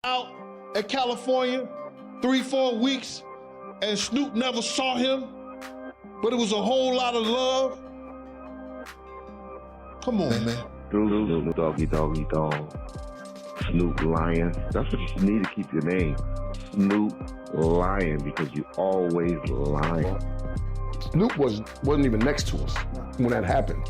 out at California 3-4 weeks and Snoop never saw him, but it was a whole lot of love? Come on, man. Snoop Doggy Doggy Dog. Snoop Lion. That's what you need to keep your name. Snoop Lion, because you always lying. Snoop wasn't even next to us when that happened.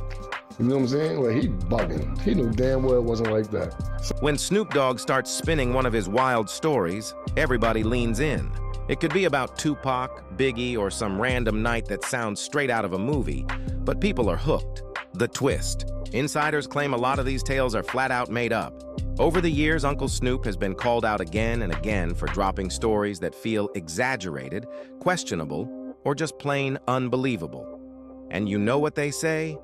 You know what I'm saying? Like, he bugging. He knew damn well it wasn't like that. When Snoop Dogg starts spinning one of his wild stories, everybody leans in. It could be about Tupac, Biggie, or some random night that sounds straight out of a movie, but people are hooked. The twist. Insiders claim a lot of these tales are flat out made up. Over the years, Uncle Snoop has been called out again and again for dropping stories that feel exaggerated, questionable, or just plain unbelievable. And you know what they say?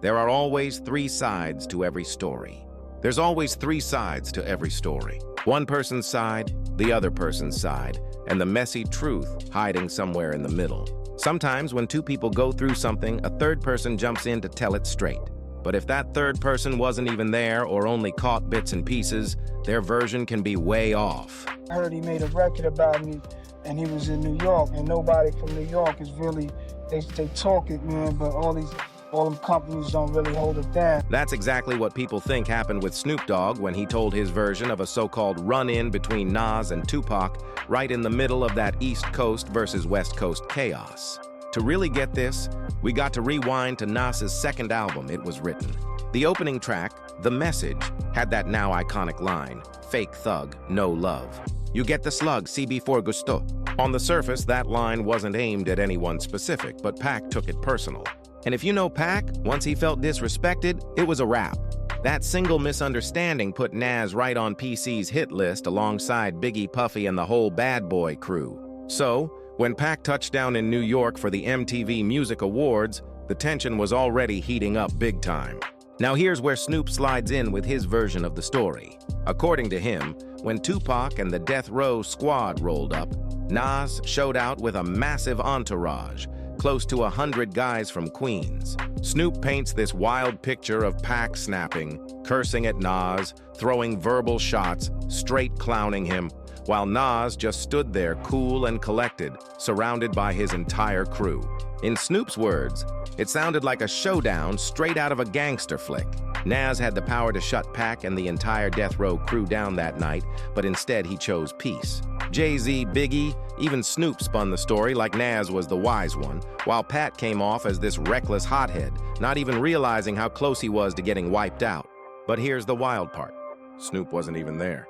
There are always three sides to every story. There's always three sides to every story. One person's side, the other person's side, and the messy truth hiding somewhere in the middle. Sometimes when two people go through something, a third person jumps in to tell it straight. But if that third person wasn't even there or only caught bits and pieces, their version can be way off. I heard he made a record about me and he was in New York, and nobody from New York is really, they talk it, man, but all them companies don't really hold it down. That's exactly what people think happened with Snoop Dogg when he told his version of a so-called run-in between Nas and Tupac right in the middle of that East Coast versus West Coast chaos. To really get this, we got to rewind to Nas's second album it was written. The opening track, The Message, had that now iconic line, "Fake thug, no love. You get the slug, CB4 Gusto." On the surface, that line wasn't aimed at anyone specific, but Pac took it personal. And if you know Pac, once he felt disrespected, it was a wrap. That single misunderstanding put Nas right on PC's hit list alongside Biggie, Puffy, and the whole Bad Boy crew. So, when Pac touched down in New York for the MTV Music Awards, the tension was already heating up big time. Now here's where Snoop slides in with his version of the story. According to him, when Tupac and the Death Row Squad rolled up, Nas showed out with a massive entourage, close to 100 guys from Queens. Snoop paints this wild picture of Pac snapping, cursing at Nas, throwing verbal shots, straight clowning him, while Nas just stood there cool and collected, surrounded by his entire crew. In Snoop's words, it sounded like a showdown straight out of a gangster flick. Nas had the power to shut Pac and the entire Death Row crew down that night, but instead he chose peace. Jay-Z, Biggie, even Snoop spun the story like Nas was the wise one, while Pat came off as this reckless hothead, not even realizing how close he was to getting wiped out. But here's the wild part. Snoop wasn't even there.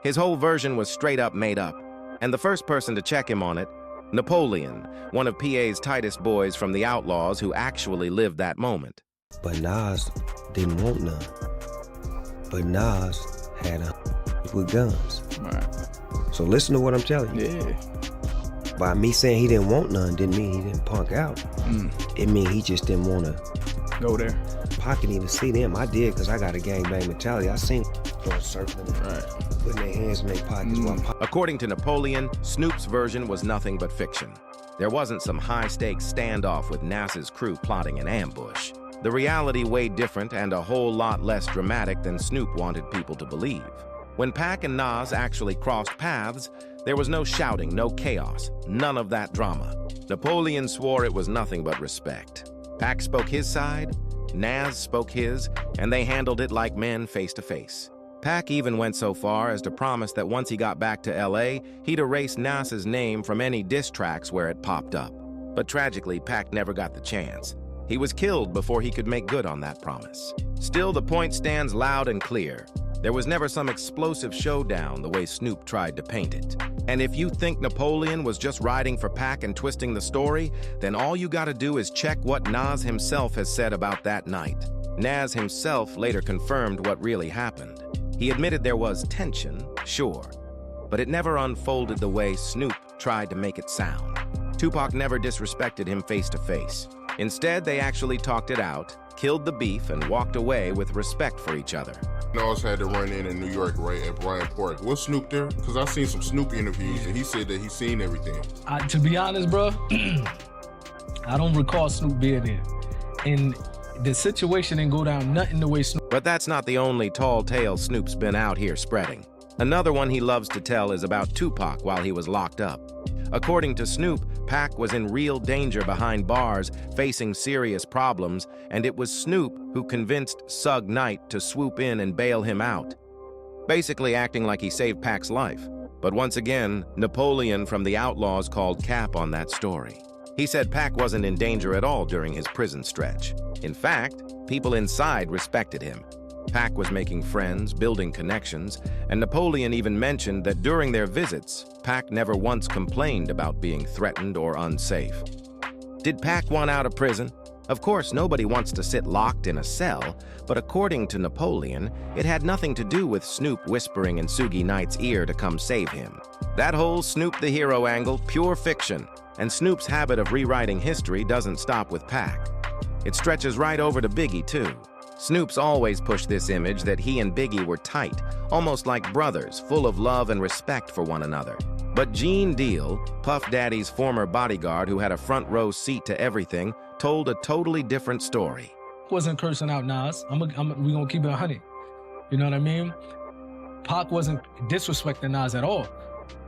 His whole version was straight up made up, and the first person to check him on it, Napoleon, one of PA's tightest boys from the Outlawz who actually lived that moment. But Nas didn't want none. But Nas had a with guns. Right. So listen to what I'm telling you. Yeah. By me saying he didn't want none didn't mean he didn't punk out. It mean he just didn't want to go there. Pac didn't even see them. I did, because I got a gangbang mentality. I seen them circling, putting their hands in their pockets while According to Napoleon, Snoop's version was nothing but fiction. There wasn't some high-stakes standoff with Nas's crew plotting an ambush. The reality way different and a whole lot less dramatic than Snoop wanted people to believe. When Pac and Nas actually crossed paths, there was no shouting, no chaos, none of that drama. Napoleon swore it was nothing but respect. Pac spoke his side, Nas spoke his, and they handled it like men face to face. Pac even went so far as to promise that once he got back to LA, he'd erase Nas's name from any diss tracks where it popped up. But tragically, Pac never got the chance. He was killed before he could make good on that promise. Still, the point stands loud and clear. There was never some explosive showdown the way Snoop tried to paint it. And if you think Napoleon was just riding for Pac and twisting the story, then all you gotta do is check what Nas himself has said about that night. Nas himself later confirmed what really happened. He admitted there was tension, sure, but it never unfolded the way Snoop tried to make it sound. Tupac never disrespected him face to face. Instead, they actually talked it out, killed the beef, and walked away with respect for each other. Nas had to run in New York, right, at Bryant Park. Was Snoop there? Because I seen some Snoop interviews, and he said that he seen everything. To be honest, bro, I don't recall Snoop being there. And the situation didn't go down nothing the way Snoop. But that's not the only tall tale Snoop's been out here spreading. Another one he loves to tell is about Tupac while he was locked up. According to Snoop, Pac was in real danger behind bars, facing serious problems, and it was Snoop who convinced Suge Knight to swoop in and bail him out, basically acting like he saved Pac's life. But once again, Napoleon from the Outlawz called cap on that story. He said Pac wasn't in danger at all during his prison stretch. In fact, people inside respected him. Pac was making friends, building connections, and Napoleon even mentioned that during their visits, Pac never once complained about being threatened or unsafe. Did Pac want out of prison? Of course, nobody wants to sit locked in a cell, but according to Napoleon, it had nothing to do with Snoop whispering in Suge Knight's ear to come save him. That whole Snoop the hero angle, pure fiction, and Snoop's habit of rewriting history doesn't stop with Pac. It stretches right over to Biggie, too. Snoop's always pushed this image that he and Biggie were tight, almost like brothers, full of love and respect for one another. But Jean Deal, Puff Daddy's former bodyguard who had a front row seat to everything, told a totally different story. Wasn't cursing out Nas. We gonna keep it 100. You know what I mean? Pac wasn't disrespecting Nas at all.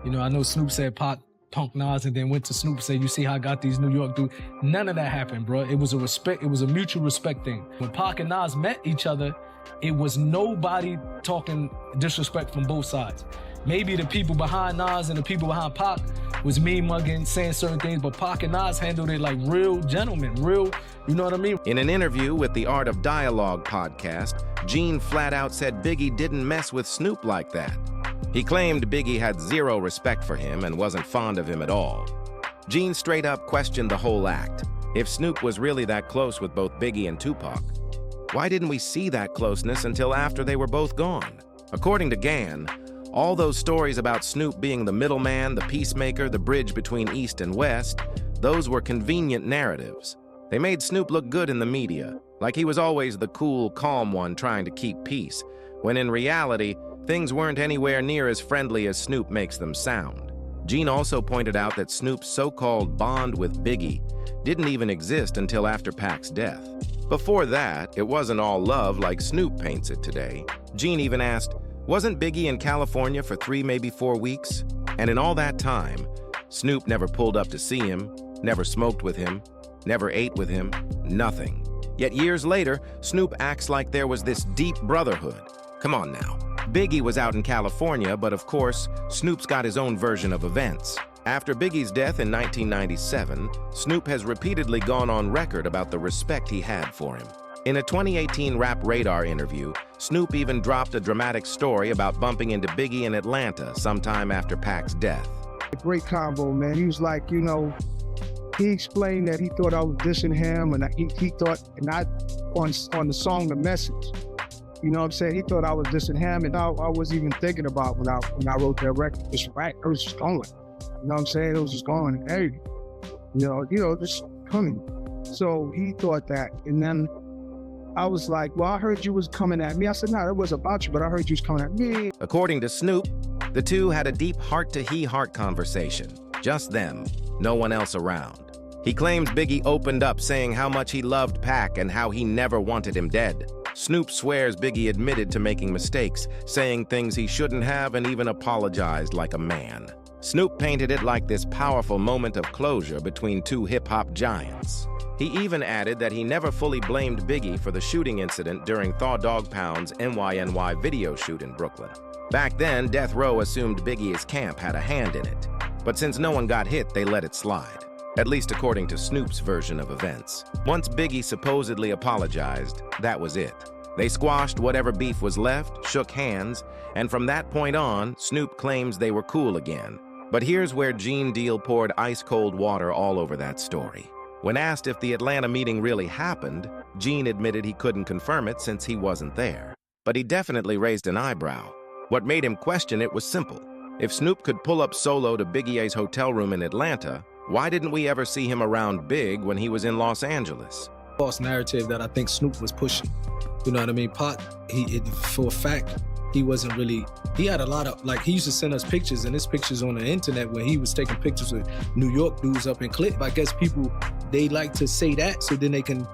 You know, I know Snoop said Pac punked Nas and then went to Snoop and said, you see how I got these New York dudes? None of that happened, bro. It was a respect, it was a mutual respect thing. When Pac and Nas met each other, it was nobody talking disrespect from both sides. Maybe the people behind Nas and the people behind Pac was mugging, saying certain things, but Pac and Nas handled it like real gentlemen, real, you know what I mean? In an interview with the Art of Dialogue podcast, Gene flat out said Biggie didn't mess with Snoop like that. He claimed Biggie had zero respect for him and wasn't fond of him at all. Gene straight up questioned the whole act. If Snoop was really that close with both Biggie and Tupac, why didn't we see that closeness until after they were both gone? According to Gann, all those stories about Snoop being the middleman, the peacemaker, the bridge between East and West, those were convenient narratives. They made Snoop look good in the media, like he was always the cool, calm one trying to keep peace, when in reality, things weren't anywhere near as friendly as Snoop makes them sound. Gene also pointed out that Snoop's so-called bond with Biggie didn't even exist until after Pac's death. Before that, it wasn't all love like Snoop paints it today. Gene even asked, wasn't Biggie in California for 3, maybe 4 weeks? And in all that time, Snoop never pulled up to see him, never smoked with him, never ate with him, nothing. Yet years later, Snoop acts like there was this deep brotherhood. Come on now. Biggie was out in California, but of course, Snoop's got his own version of events. After Biggie's death in 1997, Snoop has repeatedly gone on record about the respect he had for him. In a 2018 Rap Radar interview, Snoop even dropped a dramatic story about bumping into Biggie in Atlanta sometime after Pac's death. A great combo, man. He was like, you know, he explained that he thought I was dissing him, and he thought, and I, on the song The Message, you know what I'm saying? He thought I was dissing him, and I wasn't even thinking about when I wrote that record. It's right, it was just going. You know what I'm saying? It was just going, hey, you know, just coming. So he thought that, and then I was like, well, I heard you was coming at me. I said, no, it was about you, but I heard you was coming at me. According to Snoop, the two had a deep heart-to-he-heart conversation. Just them, no one else around. He claims Biggie opened up saying how much he loved Pac and how he never wanted him dead. Snoop swears Biggie admitted to making mistakes, saying things he shouldn't have, and even apologized like a man. Snoop painted it like this powerful moment of closure between two hip-hop giants. He even added that he never fully blamed Biggie for the shooting incident during Thaw Dog Pound's NYNY video shoot in Brooklyn. Back then, Death Row assumed Biggie's camp had a hand in it. But since no one got hit, they let it slide. At least according to Snoop's version of events. Once Biggie supposedly apologized, that was it. They squashed whatever beef was left, shook hands, and from that point on, Snoop claims they were cool again. But here's where Jean Deal poured ice-cold water all over that story. When asked if the Atlanta meeting really happened, Gene admitted he couldn't confirm it since he wasn't there. But he definitely raised an eyebrow. What made him question it was simple. If Snoop could pull up solo to Big E's hotel room in Atlanta, why didn't we ever see him around Big when he was in Los Angeles? False narrative that I think Snoop was pushing. You know what I mean? Pac, for a fact, he wasn't really, he had a lot of, like, he used to send us pictures, and his pictures on the internet where he was taking pictures with New York dudes up in Clip. I guess people, they like to say that so then they can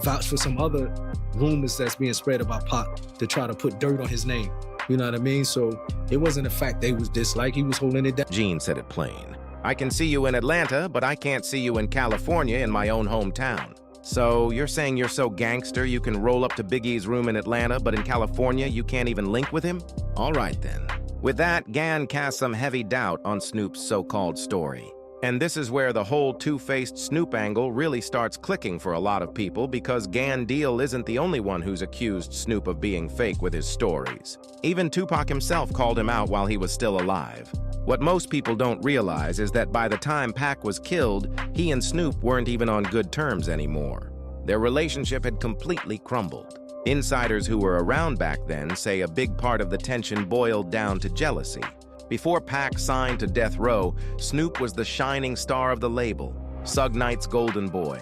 vouch for some other rumors that's being spread about Pac to try to put dirt on his name. You know what I mean? So it wasn't a fact they was disliked. He was holding it down. Jean said it plain. I can see you in Atlanta, but I can't see you in California in my own hometown. So you're saying you're so gangster you can roll up to Biggie's room in Atlanta, but in California you can't even link with him? All right then. With that, Gan cast some heavy doubt on Snoop's so-called story. And this is where the whole two-faced Snoop angle really starts clicking for a lot of people, because Gan Deal isn't the only one who's accused Snoop of being fake with his stories. Even Tupac himself called him out while he was still alive. What most people don't realize is that by the time Pac was killed, he and Snoop weren't even on good terms anymore. Their relationship had completely crumbled. Insiders who were around back then say a big part of the tension boiled down to jealousy. Before Pac signed to Death Row, Snoop was the shining star of the label, Suge Knight's golden boy,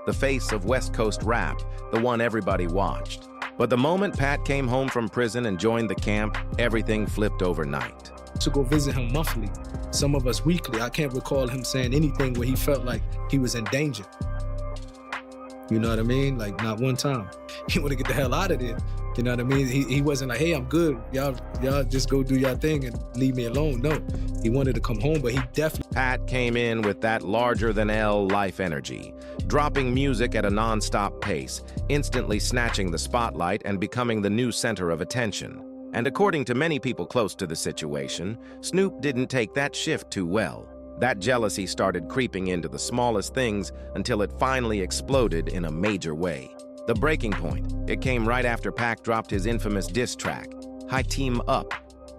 the face of West Coast rap, the one everybody watched. But the moment Pat came home from prison and joined the camp, everything flipped overnight. To go visit him monthly, some of us weekly. I can't recall him saying anything where he felt like he was in danger. You know what I mean? Like, not one time. He wanted to get the hell out of there. You know what I mean? He wasn't like, hey, I'm good. Y'all just go do your thing and leave me alone. No, he wanted to come home, but he definitely... Pat came in with that larger-than-L life energy, dropping music at a non-stop pace, instantly snatching the spotlight and becoming the new center of attention. And according to many people close to the situation, Snoop didn't take that shift too well. That jealousy started creeping into the smallest things until it finally exploded in a major way. The breaking point, it came right after Pac dropped his infamous diss track, High Team Up,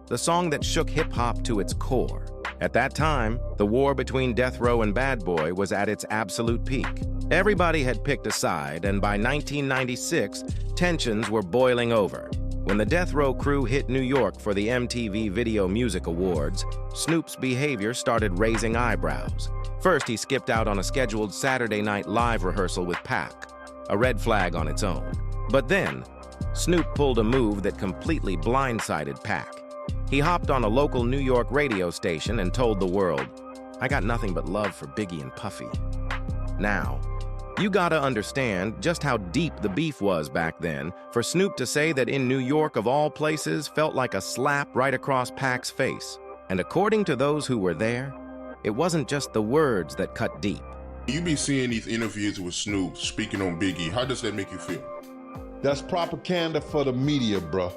the song that shook hip-hop to its core. At that time, the war between Death Row and Bad Boy was at its absolute peak. Everybody had picked a side, and by 1996, tensions were boiling over. When the Death Row crew hit New York for the MTV Video Music Awards, Snoop's behavior started raising eyebrows. First, he skipped out on a scheduled Saturday Night Live rehearsal with Pac, a red flag on its own. But then, Snoop pulled a move that completely blindsided Pac. He hopped on a local New York radio station and told the world, "I got nothing but love for Biggie and Puffy." Now, you gotta understand just how deep the beef was back then for Snoop to say that in New York of all places felt like a slap right across Pac's face. And according to those who were there, it wasn't just the words that cut deep. You be seeing these interviews with Snoop speaking on Biggie. How does that make you feel? That's propaganda for the media, bruh.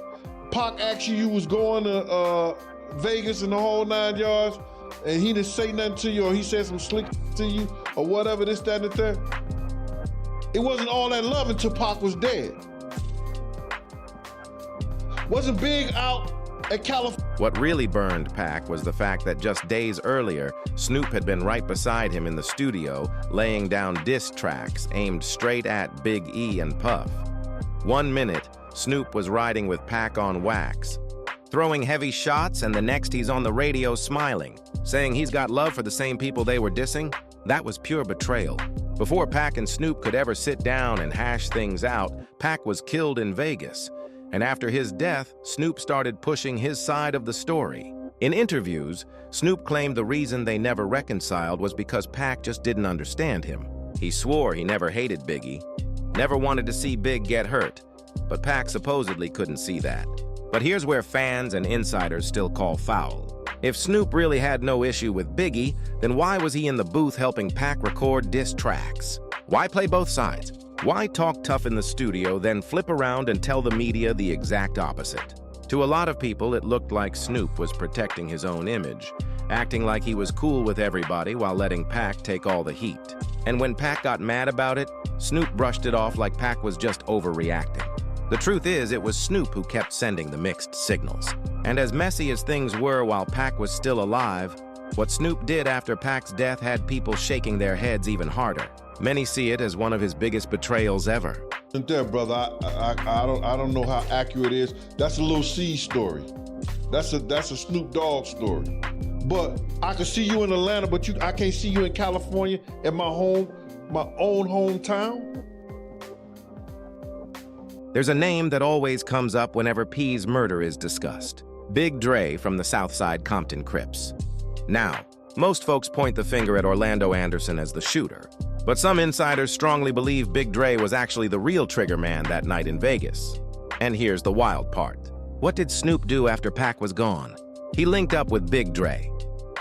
Pac actually you was going to Vegas and the whole 9 yards, and he didn't say nothing to you, or he said some slick to you, or whatever, this, that, and the third. It wasn't all that love until Pac was dead. Wasn't Big out at California. What really burned Pac was the fact that just days earlier, Snoop had been right beside him in the studio, laying down diss tracks aimed straight at Big E and Puff. 1 minute, Snoop was riding with Pac on wax, throwing heavy shots, and the next he's on the radio smiling, saying he's got love for the same people they were dissing. That was pure betrayal. Before Pac and Snoop could ever sit down and hash things out, Pac was killed in Vegas. And after his death, Snoop started pushing his side of the story. In interviews, Snoop claimed the reason they never reconciled was because Pac just didn't understand him. He swore he never hated Biggie, never wanted to see Big get hurt, but Pac supposedly couldn't see that. But here's where fans and insiders still call foul. If Snoop really had no issue with Biggie, then why was he in the booth helping Pac record diss tracks? Why play both sides? Why talk tough in the studio, then flip around and tell the media the exact opposite? To a lot of people, it looked like Snoop was protecting his own image, acting like he was cool with everybody while letting Pac take all the heat. And when Pac got mad about it, Snoop brushed it off like Pac was just overreacting. The truth is, it was Snoop who kept sending the mixed signals. And as messy as things were while Pac was still alive, what Snoop did after Pac's death had people shaking their heads even harder. Many see it as one of his biggest betrayals ever. Isn't there, brother? I don't know how accurate it is. That's a Lil C story. That's a Snoop Dogg story. But I can see you in Atlanta, but I can't see you in California at my own hometown. There's a name that always comes up whenever P's murder is discussed. Big Dre from the Southside Compton Crips. Now, most folks point the finger at Orlando Anderson as the shooter, but some insiders strongly believe Big Dre was actually the real trigger man that night in Vegas. And here's the wild part. What did Snoop do after Pac was gone? He linked up with Big Dre.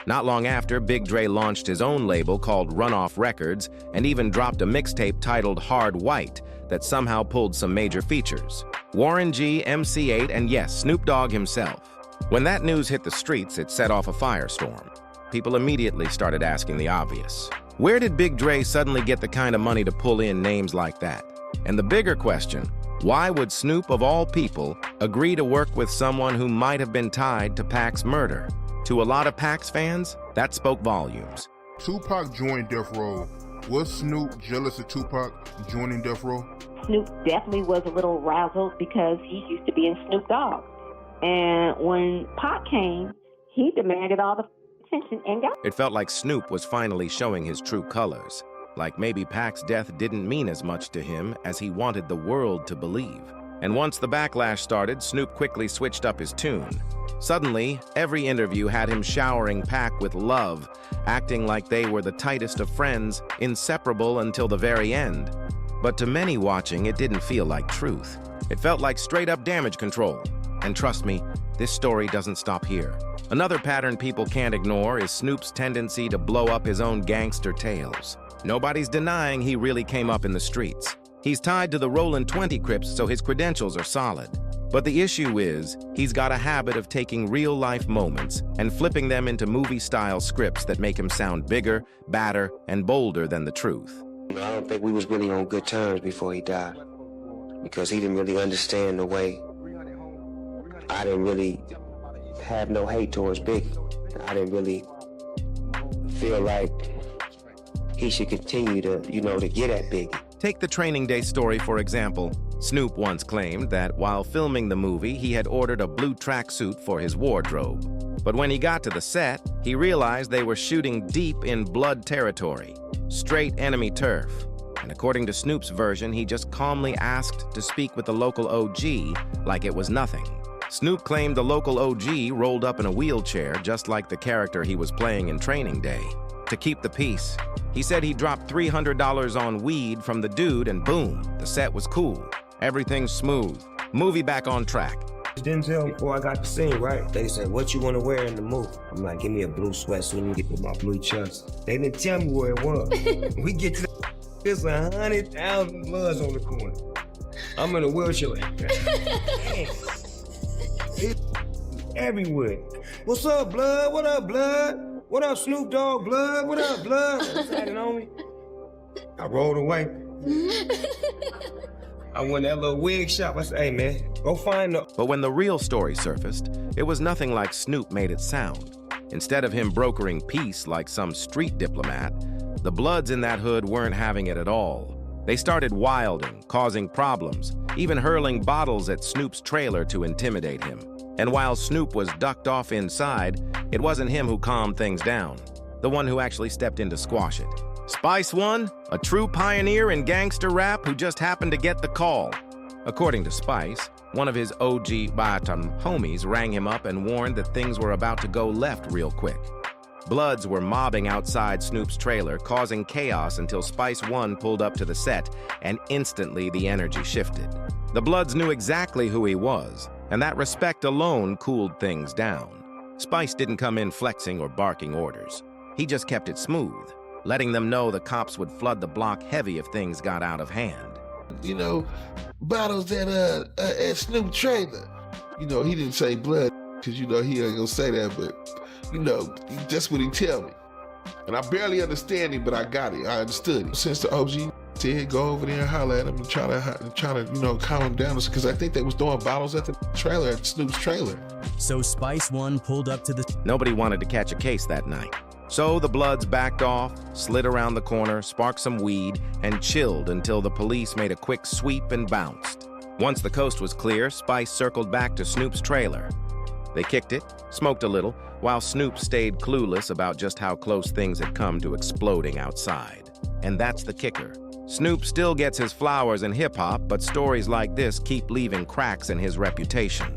Not long after, Big Dre launched his own label called Runoff Records and even dropped a mixtape titled Hard White that somehow pulled some major features. Warren G, MC8, and yes, Snoop Dogg himself. When that news hit the streets, it set off a firestorm. People immediately started asking the obvious. Where did Big Dre suddenly get the kind of money to pull in names like that? And the bigger question, why would Snoop, of all people, agree to work with someone who might have been tied to Pac's murder? To a lot of Pac's fans, that spoke volumes. Tupac joined Death Row. Was Snoop jealous of Tupac joining Death Row? Snoop definitely was a little razzled because he used to be in Snoop Dogg. And when Pac came, he demanded all the attention and got it. It felt like Snoop was finally showing his true colors. Like maybe Pac's death didn't mean as much to him as he wanted the world to believe. And once the backlash started, Snoop quickly switched up his tune. Suddenly, every interview had him showering Pac with love, acting like they were the tightest of friends, inseparable until the very end. But to many watching, it didn't feel like truth. It felt like straight-up damage control. And trust me, this story doesn't stop here. Another pattern people can't ignore is Snoop's tendency to blow up his own gangster tales. Nobody's denying he really came up in the streets. He's tied to the Rollin' 20 Crips, so his credentials are solid. But the issue is, he's got a habit of taking real-life moments and flipping them into movie-style scripts that make him sound bigger, badder, and bolder than the truth. I don't think we was really on good terms before he died, because he didn't really understand the way. I didn't really have no hate towards Biggie. I didn't really feel like he should continue to, to get at Biggie. Take the Training Day story, for example. Snoop once claimed that while filming the movie, he had ordered a blue tracksuit for his wardrobe. But when he got to the set, he realized they were shooting deep in blood territory, straight enemy turf. And according to Snoop's version, he just calmly asked to speak with the local OG like it was nothing. Snoop claimed the local OG rolled up in a wheelchair just like the character he was playing in Training Day. To keep the peace, he said he dropped $300 on weed from the dude and boom, the set was cool. Everything's smooth. Movie back on track. Denzel, before I got the scene, right? They said, what you want to wear in the movie? I'm like, give me a blue sweatsuit and get with my blue chucks. They didn't tell me where it was. We get to the there's 100,000 bloods on the corner. I'm in a wheelchair. It's everywhere. What's up, blood? What up, blood? What up, Snoop Dogg, blood? What up, blood? Standing on me. I rolled away. I went to that little wig shop. I said, hey, man, go find the... But when the real story surfaced, it was nothing like Snoop made it sound. Instead of him brokering peace like some street diplomat, the Bloods in that hood weren't having it at all. They started wilding, causing problems, even hurling bottles at Snoop's trailer to intimidate him. And while Snoop was ducked off inside, it wasn't him who calmed things down, the one who actually stepped in to squash it. Spice One, a true pioneer in gangster rap who just happened to get the call. According to Spice, one of his OG Baton homies rang him up and warned that things were about to go left real quick. Bloods were mobbing outside Snoop's trailer, causing chaos until Spice One pulled up to the set, and instantly the energy shifted. The Bloods knew exactly who he was, and that respect alone cooled things down. Spice didn't come in flexing or barking orders. He just kept it smooth, letting them know the cops would flood the block heavy if things got out of hand. You know, bottles at Snoop trailer. You know, he didn't say blood, because, he ain't gonna say that, but, that's what he tell me. And I barely understand him, but I got it. I understood it. Since the OG said, go over there and holler at him and try to calm him down, because I think they was throwing bottles at the trailer, at Snoop's trailer. So Spice One pulled up to the... Nobody wanted to catch a case that night. So the Bloods backed off, slid around the corner, sparked some weed, and chilled until the police made a quick sweep and bounced. Once the coast was clear, Spice circled back to Snoop's trailer. They kicked it, smoked a little, while Snoop stayed clueless about just how close things had come to exploding outside. And that's the kicker. Snoop still gets his flowers in hip-hop, but stories like this keep leaving cracks in his reputation.